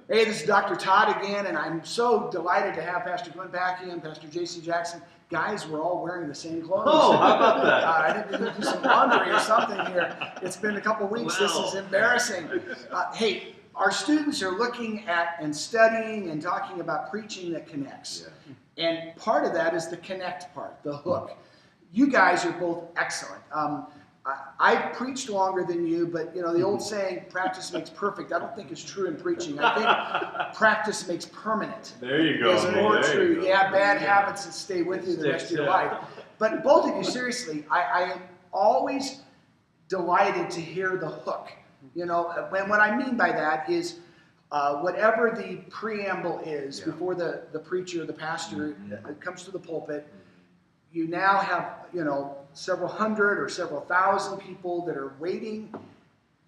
Hey, this is Dr. Todd again, and I'm so delighted to have Pastor Glenn Packie and Pastor J.C. Jackson. Guys, we're all wearing the same clothes. Oh, how about that? I think we need to do some laundry or something here. It's been a couple weeks. Well. This is embarrassing. Hey, our students are looking at and studying and talking about preaching that connects. Yeah. And part of that is the connect part, the hook. You guys are both excellent. I've preached longer than you, but you know the old saying, practice makes perfect. I don't think it's true in preaching. I think practice makes permanent. There you go. Is more There true. you go. You have bad habits that stay with you the rest of your life. But both of you, seriously, I am always delighted to hear the hook. You know, when what I mean by that is whatever the preamble is before the preacher, the pastor comes to the pulpit, you now have, you know, several hundred or several thousand people that are waiting.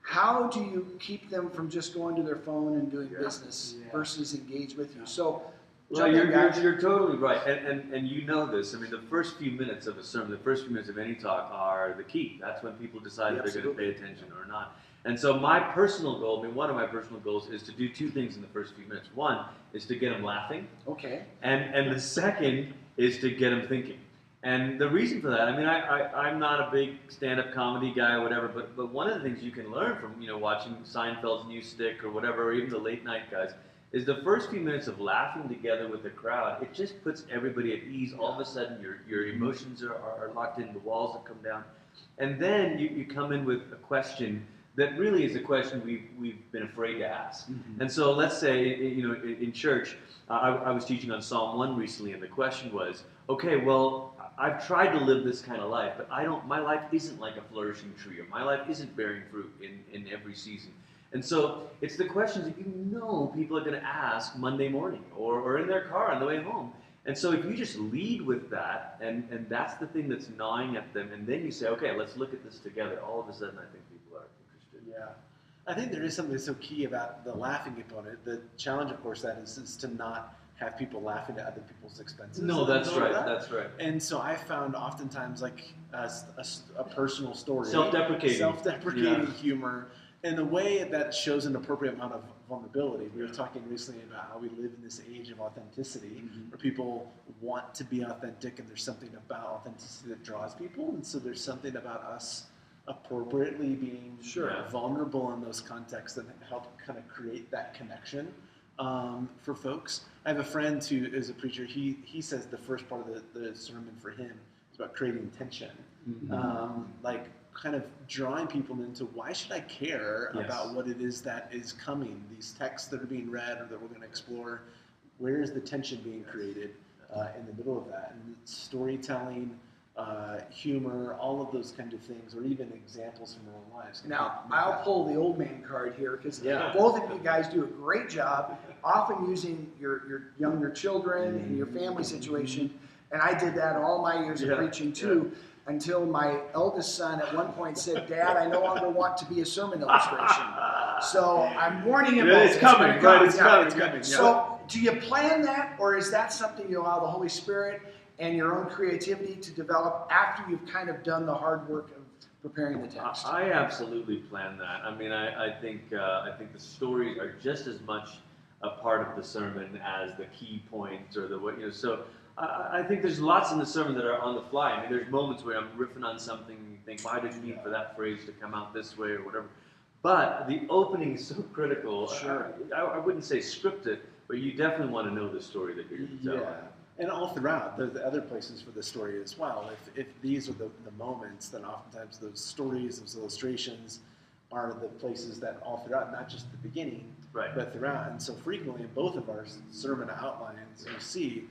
How do you keep them from just going to their phone and doing business versus engage with you? So, well, you're totally right, and you know this. I mean, the first few minutes of a sermon, the first few minutes of any talk are the key. That's when people decide if they're going to pay attention or not. And so my personal goal, I mean, one of my personal goals is to do two things in the first few minutes. One is to get them laughing. Okay. And the second is to get them thinking. And the reason for that, I mean, I'm not a big stand-up comedy guy or whatever, but one of the things you can learn from, you know, watching Seinfeld's New Stick or whatever, or even the late night guys, is the first few minutes of laughing together with the crowd. It just puts everybody at ease. All of a sudden, your emotions are locked in, the walls have come down. And then you come in with a question that really is a question we've been afraid to ask. Mm-hmm. And so let's say, you know, in church, I was teaching on Psalm 1 recently, and the question was, okay, well, I've tried to live this kind of life, but my life isn't like a flourishing tree, or my life isn't bearing fruit in every season. And so it's the questions that you know people are going to ask Monday morning or in their car on the way home. And so if you just lead with that, and that's the thing that's gnawing at them, and then you say, okay, let's look at this together, all of a sudden I think people are interested. Yeah. I think there is something so key about the laughing component. The challenge, of course, that is to not have people laughing at other people's expenses. No, that's right. That's right. And so I found oftentimes like a personal story, self-deprecating humor, in a way that shows an appropriate amount of vulnerability. We were talking recently about how we live in this age of authenticity, where people want to be authentic, and there's something about authenticity that draws people, and so there's something about us appropriately being vulnerable in those contexts and help kind of create that connection for folks. I have a friend who is a preacher. He says the first part of the sermon for him is about creating tension, like kind of drawing people into why should I care about what it is that is coming, these texts that are being read or that we're going to explore. Where is the tension being created in the middle of that? And storytelling, humor, all of those kind of things, or even examples from our own lives. Now, I'll pull the old man card here, because both of you guys do a great job, often using your younger children and your family situation. And I did that all my years of preaching too, until my eldest son at one point said, "Dad, I no longer want to be a sermon illustration." So I'm warning him. It's coming, right? It's coming. So do you plan that, or is that something you allow the Holy Spirit and your own creativity to develop after you've kind of done the hard work of preparing the text? I absolutely plan that. I mean, I think the stories are just as much a part of the sermon as the key points or the what, you know. So I think there's lots in the sermon that are on the fly. I mean, there's moments where I'm riffing on something and you think, why didn't need for that phrase to come out this way or whatever. But the opening is so critical. Sure. I wouldn't say scripted, but you definitely want to know the story that you're going to tell. Yeah. And all throughout, there's the other places for the story as well. If these are the moments, then oftentimes those stories, those illustrations are the places that all throughout, not just the beginning, but throughout. And so frequently in both of our sermon outlines, you see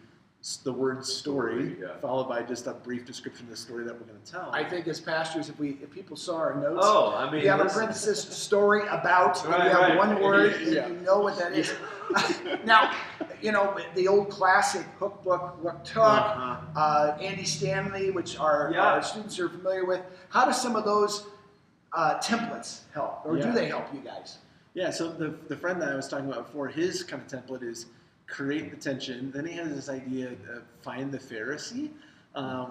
the word story followed by just a brief description of the story that we're going to tell. I think as pastors, if people saw our notes, you have a parenthesis story about, and you have one word, and you know what that is. Now, you know, the old classic hook book, Look Talk, Andy Stanley, which our students are familiar with. How do some of those templates help, or do they help you guys? Yeah, so the friend that I was talking about before, his kind of template is create the tension. Then he has this idea of find the Pharisee,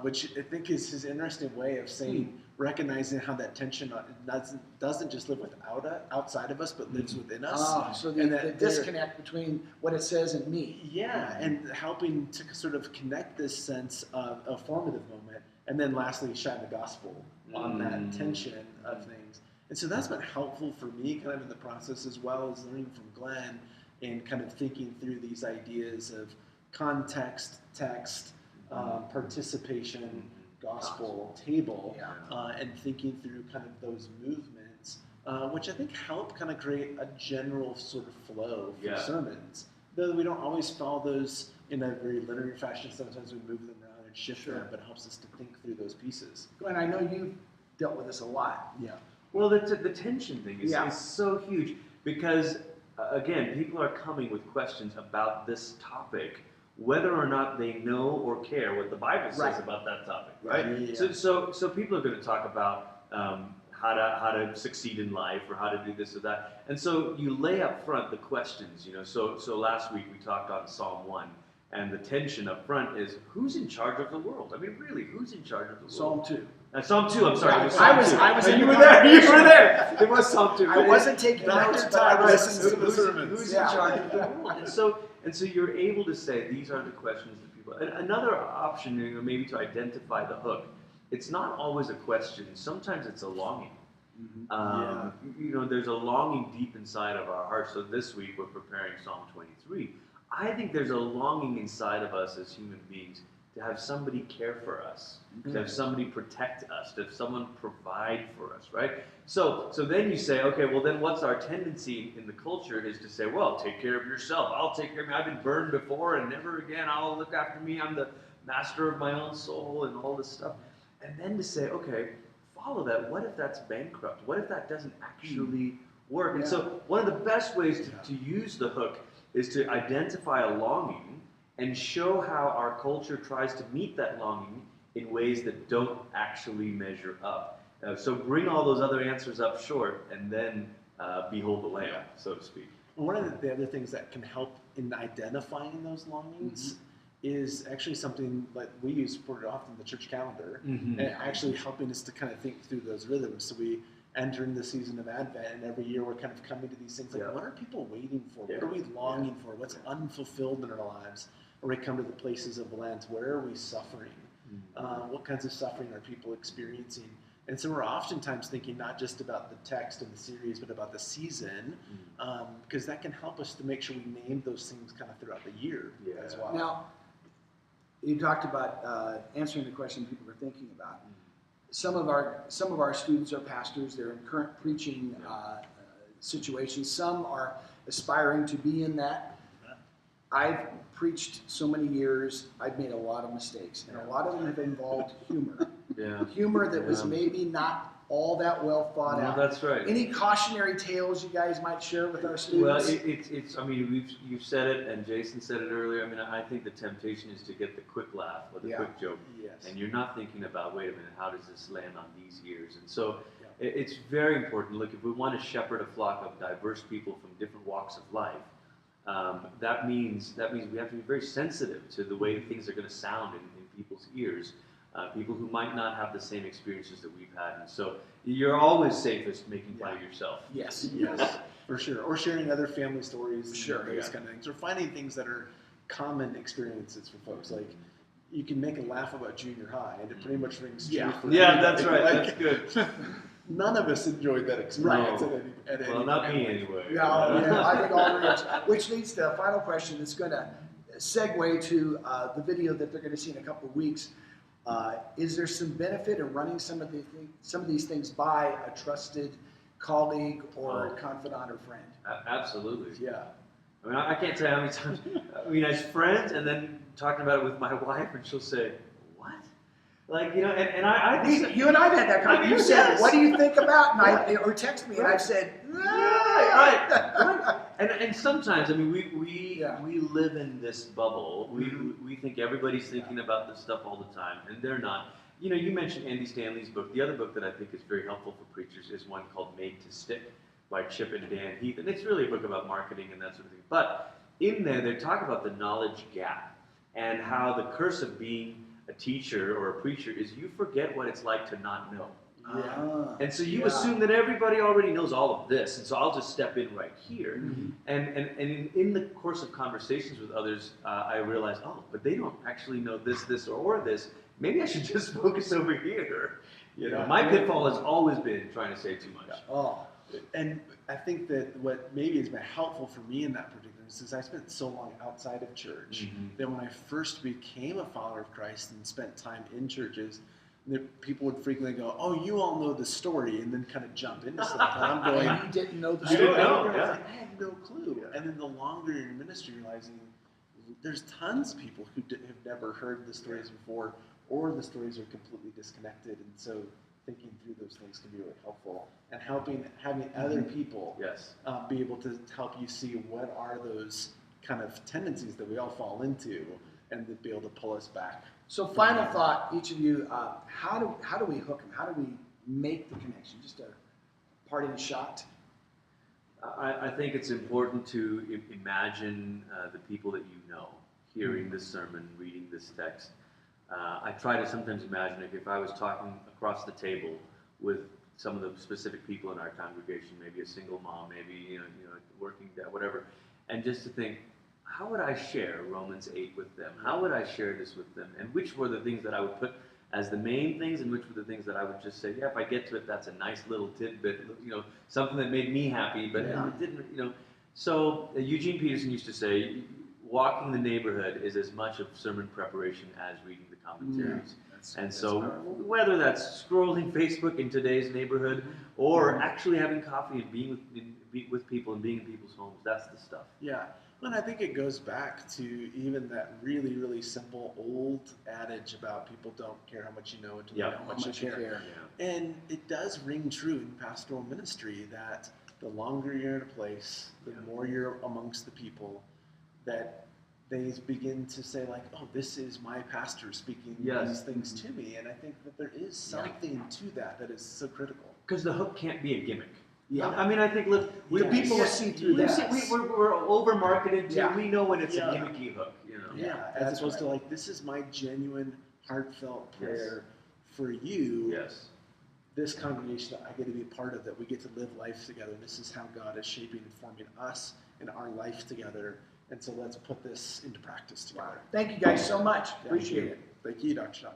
which I think is his interesting way of saying recognizing how that tension doesn't just live outside of us, but lives within us. So And the that disconnect between what it says and me. Yeah, and helping to sort of connect this sense of a formative moment, and then lastly, shine the gospel on that tension of things. And so that's been helpful for me kind of in the process, as well as learning from Glenn and kind of thinking through these ideas of context, text, participation, gospel, table, and thinking through kind of those movements, which I think help kind of create a general sort of flow for sermons. Though we don't always follow those in a very linear fashion, sometimes we move them around and shift them, but it helps us to think through those pieces. Glenn, I know you've dealt with this a lot. Yeah. Well, the tension thing is so huge because, again, people are coming with questions about this topic, whether or not they know or care what the Bible says about that topic, right? Yeah. So people are going to talk about how to succeed in life or how to do this or that, and so you lay up front the questions, So last week we talked on Psalm 1, and the tension up front is who's in charge of the world? I mean, really, who's in charge of the world? Psalm 2. Psalm 2. I'm sorry. Yeah, it was Psalm 2. I was. You were there. You were there. It was Psalm 2. I wasn't taking notes, but I was listening to the sermons. Who's in charge of the world? And so you're able to say these are the questions that people. And another option, maybe to identify the hook. It's not always a question. Sometimes it's a longing. There's a longing deep inside of our hearts. So this week we're preparing Psalm 23. I think there's a longing inside of us as human beings to have somebody care for us, to have somebody protect us, to have someone provide for us, right? So then you say, okay, well then what's our tendency in the culture is to say, well, take care of yourself. I'll take care of me. I've been burned before and never again. I'll look after me. I'm the master of my own soul and all this stuff. And then to say, okay, follow that. What if that's bankrupt? What if that doesn't actually work? And so one of the best ways to use the hook is to identify a longing and show how our culture tries to meet that longing in ways that don't actually measure up. So bring all those other answers up short, and then behold the Lamb, so to speak. One of the other things that can help in identifying those longings is actually something that we use pretty often, the church calendar, and actually helping us to kind of think through those rhythms. So we enter in the season of Advent, and every year we're kind of coming to these things like, what are people waiting for? What are we longing for? What's unfulfilled in our lives? Or we come to the places of Lent, where are we suffering? What kinds of suffering are people experiencing? And so we're oftentimes thinking not just about the text of the series, but about the season, because that can help us to make sure we name those things kind of throughout the year as well. Now, you talked about answering the question people are thinking about. Some of our students are pastors. They're in current preaching situations. Some are aspiring to be in that. I've preached so many years. I've made a lot of mistakes, and a lot of them have involved humor. Humor that was maybe not all that well thought out. That's right. Any cautionary tales you guys might share with our students? Well, it's. I mean, you've said it, and Jason said it earlier. I mean, I think the temptation is to get the quick laugh or the quick joke, and you're not thinking about, wait a minute, how does this land on these ears? And so it's very important. Look, if we want to shepherd a flock of diverse people from different walks of life, that means we have to be very sensitive to the way things are going to sound in people's ears. People who might not have the same experiences that we've had. And so you're always safest making fun of yourself. Yes, for sure. Or sharing other family stories, those kind of things. Or finding things that are common experiences for folks. Like, you can make a laugh about junior high, and it pretty much rings true for everybody. That's right. That's good. None of us enjoyed that experience at any Well, not me anyway. I think all three of us. Which leads to a final question that's going to segue to the video that they're going to see in a couple of weeks. Is there some benefit in running some of these things by a trusted colleague or confidant or friend? Absolutely. Yeah. I mean, I can't tell you how many times. I mean, as friends, and then talking about it with my wife, and she'll say, "What?" Like, and I think you and I've had that conversation. You said, "What do you think about?" And or text me, and I've said, right. And sometimes, I mean, we live in this bubble. We think everybody's thinking about this stuff all the time, and they're not. You mentioned Andy Stanley's book. The other book that I think is very helpful for preachers is one called Made to Stick by Chip and Dan Heath, and it's really a book about marketing and that sort of thing. But in there, they talk about the knowledge gap and how the curse of being a teacher or a preacher is you forget what it's like to not know. Ah, And so you yeah. assume that everybody already knows all of this, and so I'll just step in right here. Mhm. And in the course of conversations with others, I realized, oh, but they don't actually know this, or this. Maybe I should just focus over here. Yeah. My pitfall has always been trying to say too much. Oh, And I think that what maybe has been helpful for me in that particular instance, I spent so long outside of church Mhm. that when I first became a follower of Christ and spent time in churches, that people would frequently go, "Oh, you all know the story," and then kind of jump into stuff. And I'm going, and you didn't know the You story. didn't know, I was yeah. like, I had no clue. And then the longer you're in ministry, realizing there's tons of people who have never heard the stories before, or the stories are completely disconnected. And so thinking through those things can be really helpful, and having other people Yes. be able to help you see what are those kind of tendencies that we all fall into, and to be able to pull us back. So final thought, each of you, how do we hook them? How do we make the connection? Just a parting shot. I think it's important to imagine the people that you know hearing this sermon, reading this text. I try to sometimes imagine if I was talking across the table with some of the specific people in our congregation, maybe a single mom, maybe you know working dad, whatever, and just to think, how would I share Romans 8 with them? How would I share this with them? And which were the things that I would put as the main things, and which were the things that I would just say, yeah, if I get to it, that's a nice little tidbit, something that made me happy, but it didn't, So Eugene Peterson used to say, walking the neighborhood is as much of sermon preparation as reading the commentaries. And so whether that's scrolling Facebook in today's neighborhood, or actually having coffee and being with people and being in people's homes, that's the stuff. Yeah. And I think it goes back to even that really, really simple old adage about people don't care how much you know until they know how much you care. And it does ring true in pastoral ministry that the longer you're in a place, the more you're amongst the people, that they begin to say like, oh, this is my pastor speaking these things to me. And I think that there is something to that is so critical. Because the hook can't be a gimmick. Yeah. I mean, I think, look, people will see through that. We're over-marketed too. Yeah. We know when it's a gimmicky hook, Yeah, as opposed to like, this is my genuine, heartfelt prayer for you. Yes. This congregation that I get to be a part of, that we get to live life together. This is how God is shaping and forming us and our life together. And so let's put this into practice together. Thank you guys so much. Yeah, Appreciate it. Thank you, Dr. Shaw.